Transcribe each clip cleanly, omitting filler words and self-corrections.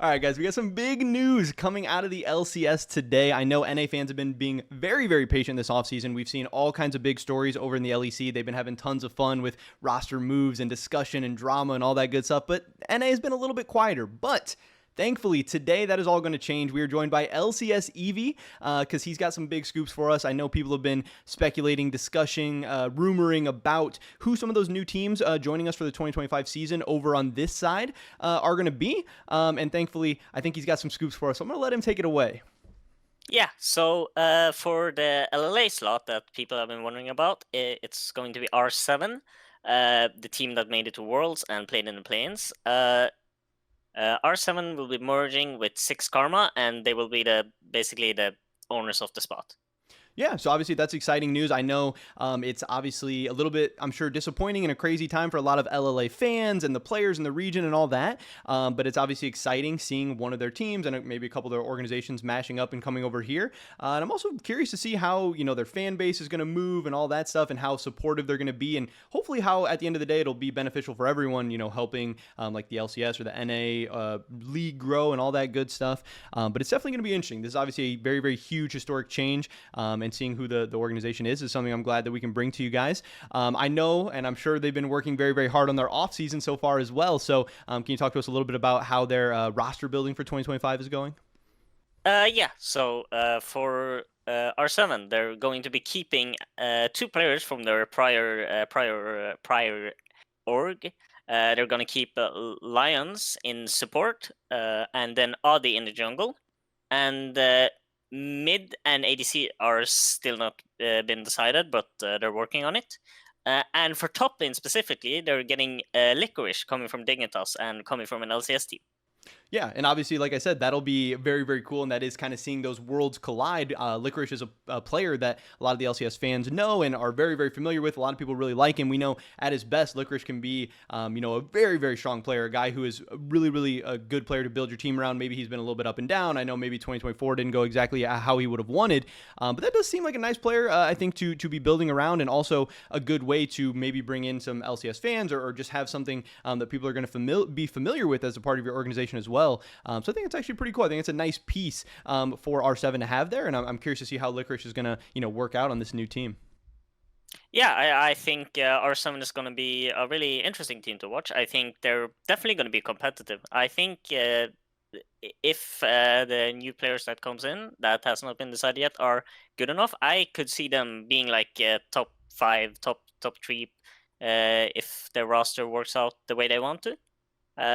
All right, guys, we got some big news coming out of the LCS today. I know NA fans have been being very, very patient this offseason. We've seen all kinds of big stories over in the LEC. They've been having tons of fun with roster moves and discussion and drama and all that good stuff, but NA has been a little bit quieter. But thankfully, today that is all going to change. We are joined by LCS Evie because he's got some big scoops for us. I know people have been speculating, discussing, rumoring about who some of those new teams joining us for the 2025 season over on this side are going to be. And thankfully, I think he's got some scoops for us. So I'm going to let him take it away. Yeah, so for the LLA slot that people have been wondering about, it's going to be R7, the team that made it to Worlds and played in the play-ins. R7 will be merging with Six Karma, and they will be basically the owners of the spot. Yeah, so obviously that's exciting news. I know it's obviously a little bit, I'm sure, disappointing and a crazy time for a lot of LLA fans and the players in the region and all that. But it's obviously exciting seeing one of their teams and maybe a couple of their organizations mashing up and coming over here. And I'm also curious to see how their fan base is going to move and all that stuff, and how supportive they're going to be, and hopefully how at the end of the day it'll be beneficial for everyone. Helping like the LCS or the NA league grow and all that good stuff. But it's definitely going to be interesting. This is obviously a very, very huge historic change. And seeing who the organization is something I'm glad that we can bring to you guys. I know, and I'm sure they've been working very, very hard on their offseason so far as well. So can you talk to us a little bit about how their roster building for 2025 is going? Yeah, so for R7, they're going to be keeping 2 players from their prior org. They're going to keep Lions in support, and then Adi in the jungle. And mid and ADC are still not been decided, but they're working on it. And for top lane specifically, they're getting Licorice coming from Dignitas and coming from an LCS team. Yeah, and obviously, like I said, that'll be very, very cool, and that is kind of seeing those worlds collide. Licorice is a player that a lot of the LCS fans know and are very, very familiar with. A lot of people really like him. We know at his best, Licorice can be, a very, very strong player, a guy who is really, really a good player to build your team around. Maybe he's been a little bit up and down. I know maybe 2024 didn't go exactly how he would have wanted, but that does seem like a nice player, I think, to be building around, and also a good way to maybe bring in some LCS fans or just have something that people are going to be familiar with as a part of your organization as well. So I think it's actually pretty cool. I think it's a nice piece for R7 to have there, and I'm curious to see how Licorice is going to work out on this new team. Yeah, I think R7 is going to be a really interesting team to watch. I think they're definitely going to be competitive. I think if the new players that comes in that has not been decided yet are good enough, I could see them being like top 5, top 3 if their roster works out the way they want to.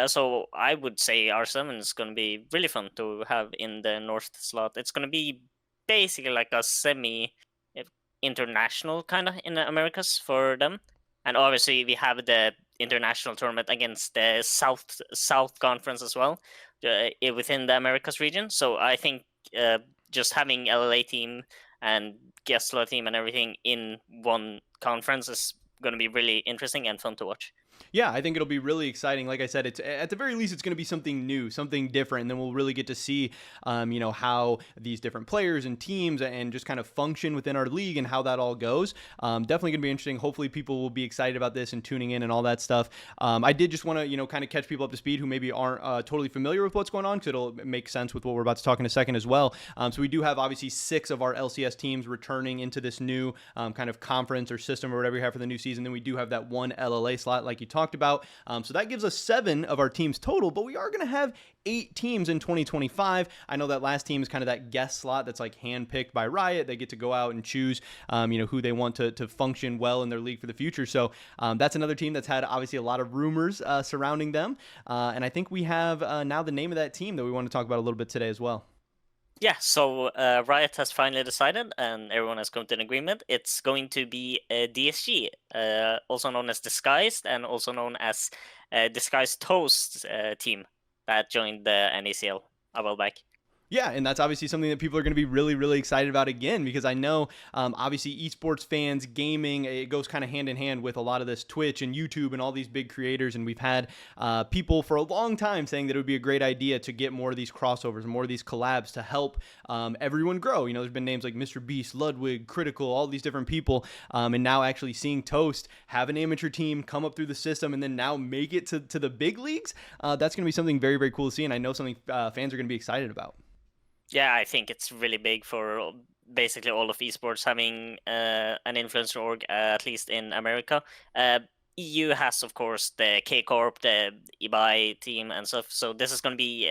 So I would say R7 is going to be really fun to have in the North slot. It's going to be basically like a semi-international kind of in the Americas for them. And obviously we have the international tournament against the South Conference as well within the Americas region. So I think just having LLA team and guest slot team and everything in one conference is going to be really interesting and fun to watch. Yeah, I think it'll be really exciting. Like I said, it's at the very least it's going to be something new, something different, and then we'll really get to see, how these different players and teams and just kind of function within our league and how that all goes. Definitely going to be interesting. Hopefully, people will be excited about this and tuning in and all that stuff. I did just want to, kind of catch people up to speed who maybe aren't totally familiar with what's going on, because it'll make sense with what we're about to talk in a second as well. So we do have obviously 6 of our LCS teams returning into this new kind of conference or system or whatever you have for the new season. Then we do have that one LLA slot, like you talked about. So that gives us 7 of our teams total, but we are going to have 8 teams in 2025. I know that last team is kind of that guest slot that's like handpicked by Riot. They get to go out and choose, who they want to function well in their league for the future. So that's another team that's had obviously a lot of rumors surrounding them. And I think we have now the name of that team that we want to talk about a little bit today as well. Yeah, so Riot has finally decided, and everyone has come to an agreement. It's going to be DSG, also known as Disguised, and also known as Disguised Toast team that joined the NACL a while back. Yeah, and that's obviously something that people are going to be really, really excited about again, because I know, obviously, esports fans, gaming, it goes kind of hand in hand with a lot of this Twitch and YouTube and all these big creators. And we've had people for a long time saying that it would be a great idea to get more of these crossovers, more of these collabs to help everyone grow. You know, there's been names like Mr. Beast, Ludwig, Critical, all these different people. And now actually seeing Toast have an amateur team come up through the system and then now make it to the big leagues, that's going to be something very, very cool to see. And I know something fans are going to be excited about. Yeah, I think it's really big for basically all of esports having an influencer org, at least in America. EU has, of course, the K Corp, the eBay team, and stuff. So this is going to be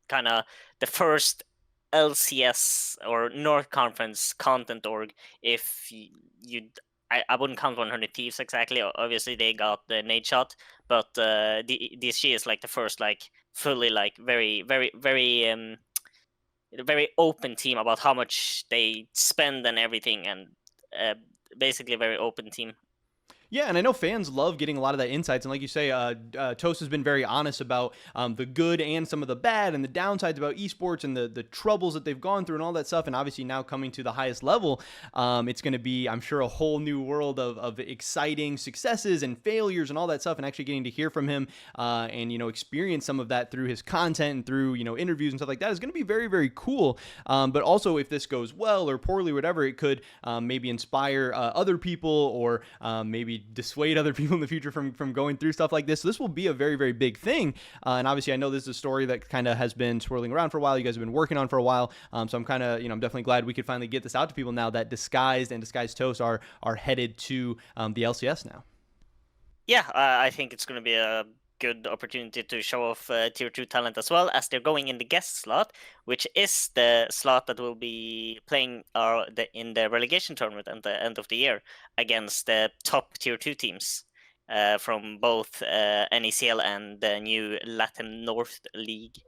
kind of the first LCS or North Conference content org. If you, I wouldn't count 100 Thieves exactly. Obviously, they got the nade shot, but DSG is like the first, like fully, like very, very, very a very open team about how much they spend and everything, and uh, basically a very open team. Yeah, and I know fans love getting a lot of that insights. And like you say, Toast has been very honest about the good and some of the bad and the downsides about esports and the troubles that they've gone through and all that stuff. And obviously now coming to the highest level, it's going to be, I'm sure, a whole new world of exciting successes and failures and all that stuff. And actually getting to hear from him and, you know, experience some of that through his content and through, you know, interviews and stuff like that is going to be very, very cool. But also, if this goes well or poorly, whatever, it could maybe inspire other people or maybe dissuade other people in the future from going through stuff like this. So this will be a very, very big thing. And obviously, I know this is a story that kind of has been swirling around for a while. You guys have been working on for a while. So I'm kind of, you know, I'm definitely glad we could finally get this out to people now that Disguised and Disguised Toast are headed to the LCS now. Yeah, I think it's going to be a good opportunity to show off tier 2 talent, as well as they're going in the guest slot, which is the slot that will be playing in the relegation tournament at the end of the year against the top tier 2 teams from both NECL and the new Latin North League.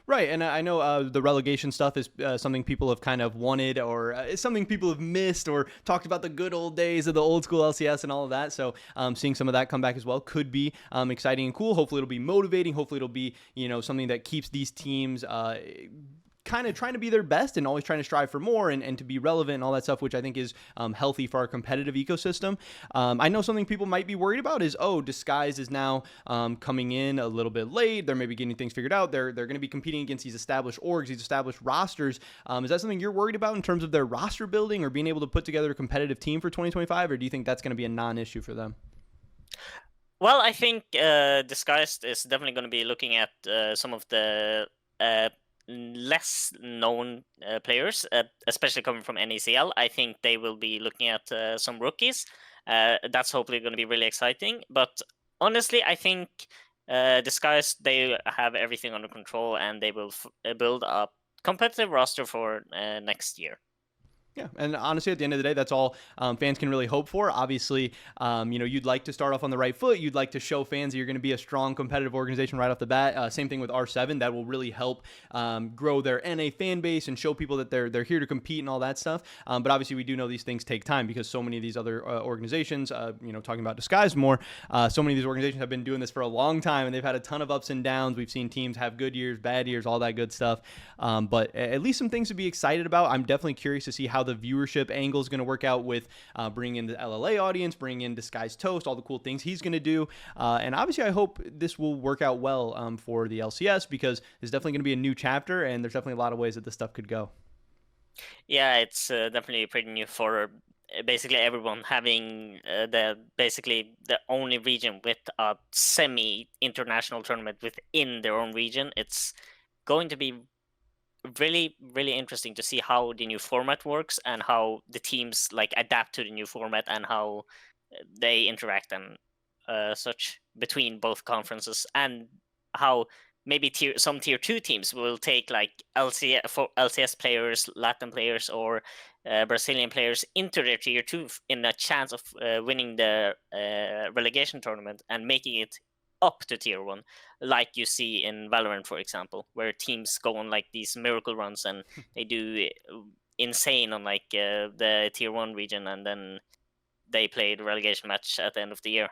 Right, and I know the relegation stuff is something people have kind of wanted, or it's something people have missed, or talked about the good old days of the old school LCS and all of that. So seeing some of that come back as well could be exciting and cool. Hopefully, it'll be motivating. Hopefully, it'll be, you know, something that keeps these teams kind of trying to be their best and always trying to strive for more and to be relevant and all that stuff, which I think is healthy for our competitive ecosystem. I know something people might be worried about is, Disguise is now coming in a little bit late. They're maybe getting things figured out. They're going to be competing against these established orgs, these established rosters. Is that something you're worried about in terms of their roster building or being able to put together a competitive team for 2025, or do you think that's going to be a non-issue for them? Well, I think Disguised is definitely going to be looking at some of the less known players, especially coming from NECL. I think they will be looking at some rookies. That's hopefully going to be really exciting. But honestly, I think Disguised, they have everything under control, and they will build a competitive roster for next year. Yeah, and honestly, at the end of the day, that's all fans can really hope for. Obviously, you know, you'd like to start off on the right foot. You'd like to show fans that you're going to be a strong competitive organization right off the bat. Same thing with R7. That will really help grow their NA fan base and show people that they're here to compete and all that stuff. But obviously, we do know these things take time because so many of these other organizations, you know, talking about Disguise more, so many of these organizations have been doing this for a long time and they've had a ton of ups and downs. We've seen teams have good years, bad years, all that good stuff. But at least some things to be excited about. I'm definitely curious to see how the viewership angle is going to work out with bringing in the LLA audience, bringing in Disguised Toast, all the cool things he's going to do. And obviously, I hope this will work out well for the LCS because it's definitely going to be a new chapter and there's definitely a lot of ways that this stuff could go. Yeah, it's definitely pretty new for basically everyone having basically the only region with a semi-international tournament within their own region. It's going to be really, really interesting to see how the new format works and how the teams like adapt to the new format and how they interact and such between both conferences, and how maybe some tier 2 teams will take like LCS players, Latin players, or Brazilian players into their tier 2 in a chance of winning the relegation tournament and making it up to tier 1, like you see in Valorant, for example, where teams go on like these miracle runs and they do insane on like the tier 1 region, and then they play the relegation match at the end of the year.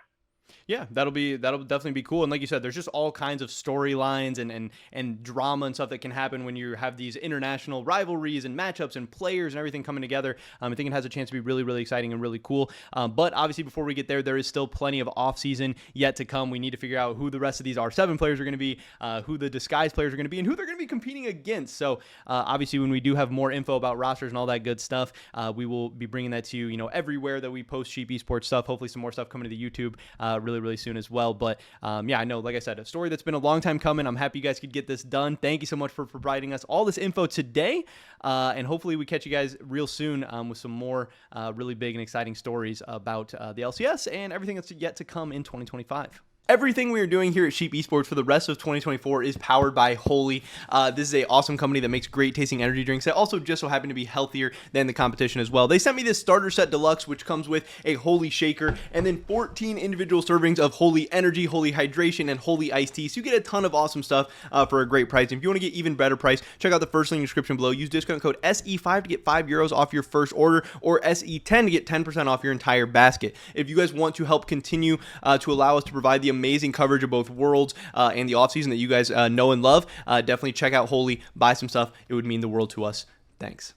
Yeah, that'll definitely be cool. And like you said, there's just all kinds of storylines and drama and stuff that can happen when you have these international rivalries and matchups and players and everything coming together. I think it has a chance to be really, really exciting and really cool. But obviously, before we get there, there is still plenty of off season yet to come. We need to figure out who the rest of these R7 players are going to be, who the disguise players are going to be, and who they're going to be competing against. So obviously, when we do have more info about rosters and all that good stuff, we will be bringing that to you, everywhere that we post Sheep Esports stuff. Hopefully, some more stuff coming to the YouTube really soon as well. But yeah, I know, like I said, a story that's been a long time coming. I'm happy you guys could get this done. Thank you so much for providing us all this info today. And hopefully we catch you guys real soon with some more really big and exciting stories about the LCS and everything that's yet to come in 2025. Everything we are doing here at Sheep Esports for the rest of 2024 is powered by Holy. This is an awesome company that makes great tasting energy drinks that also just so happen to be healthier than the competition as well. They sent me this starter set deluxe, which comes with a Holy shaker and then 14 individual servings of Holy Energy, Holy Hydration, and Holy Iced Tea. So you get a ton of awesome stuff for a great price. And if you want to get even better price, check out the first link in the description below. Use discount code SE5 to get €5 off your first order, or SE10 to get 10% off your entire basket. If you guys want to help continue to allow us to provide the amazing coverage of both Worlds and the offseason that you guys know and love, definitely check out Holy, buy some stuff. It would mean the world to us. Thanks.